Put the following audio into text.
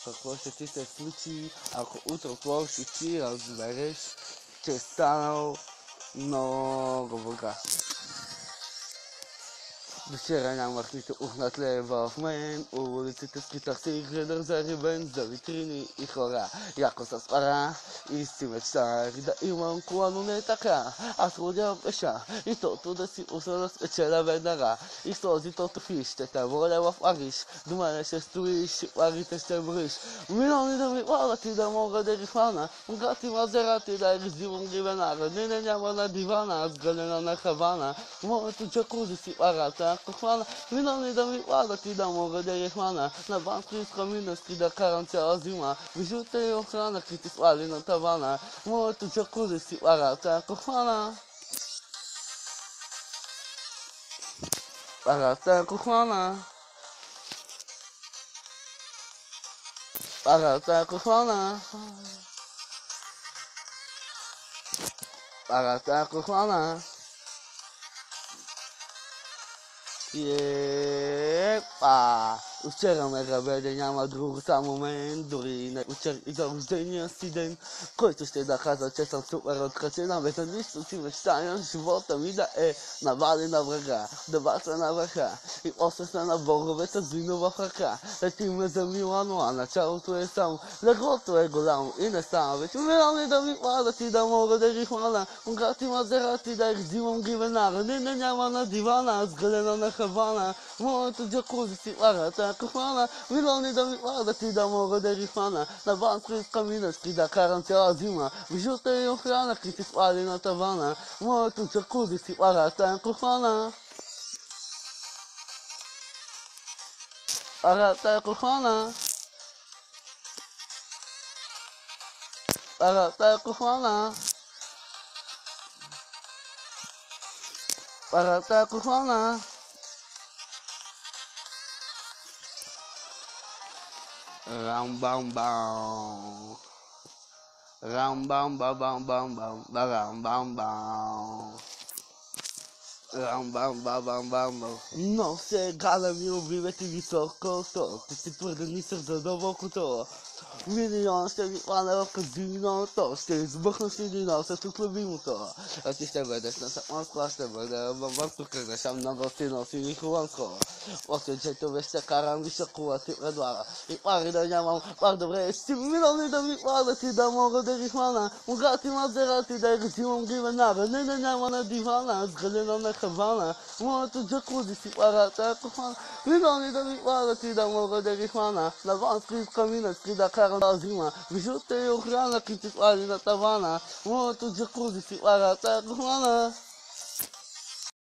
Qualcosa ti stai fuci, ako utro ko šiči, rozbereš, če stanov, no, govoga. Včeraj nam machniete uhnat leva v men, ulicite skrytach si gredar zariben, za vitrini i chora, jako sa spara, isti mečtar, da imam kuanu netaka, a słodzia besha, i to tu da si usoros ecela vedara, i sozi to tu fish, te ta volewa w arish, dumane się stuish, warite się brysz, milony da mi walati da moga de rifana, ungati mazerati da rizimum givenara, nene niama na divana, zgalena na havana, mo tu jacuzzi si warata, kochana, milony da mi walati da moga de rifana, na banki z kamina skida karancja zima, wyrzute i ochrana, krytys wali na tawana, mo tu jacuzzi si warata, kochana. Warata, kochana. Warata, kochana. Warata, kochana. Jepa. Včeraj me rabede njama drug samo men dorine. Včeraj idem zdaj si den. Който ще да казва, че съм супер откачена, без нищо си мечтая, живота ми да е навали на врага, да баса на върха и после се на богове с вино в ръка. Лети ме за Милано, а началото е само, леглото е голямо и не става вече. Милани да ми пада ти да мога да рихвана, Бугати Мазерати да взимам гивенара, не няма на дивана, сгъдена на Хавана, моето джакузи си варата кохана, Милани да ми пада ти да мога да рихвана, на банки с каминъчки да карам цяла зима, вижута и охрана, крити свали на тавана, моето джакузи си варата кохана. Варата кохана. Варата кохана. Варата кохана. Ram-bam-bam. Ram-bam-ba-bam-bam-bam. Ram-bam-bam. Ram-bam-ba-bam-bam-bam. Но сега да ми убивате високото, ти си твърде нисък за дълбокото. Милион ще ви хвана в казиното, ще избухна с едино с любимото. А ти ще бъдеш на Самонско, ще бъде във Върско, къде ще много си носи и Холандско. После джетове ще карам и шакула ти предлага. И пари да нямам, пар добре, си милиони да ми хванат и да мога да ги хвана. Бугати Мазерати да взимам гивенара, не няма на дивана, сгъдена на Хавана. Моето джакузи си парата кохана, милиони да ми хванат и да мога да ги хвана. На вански с каминъчки да карам зима, вижута и охрана, крити свали на тавана. Моето джакузи си парата кохана.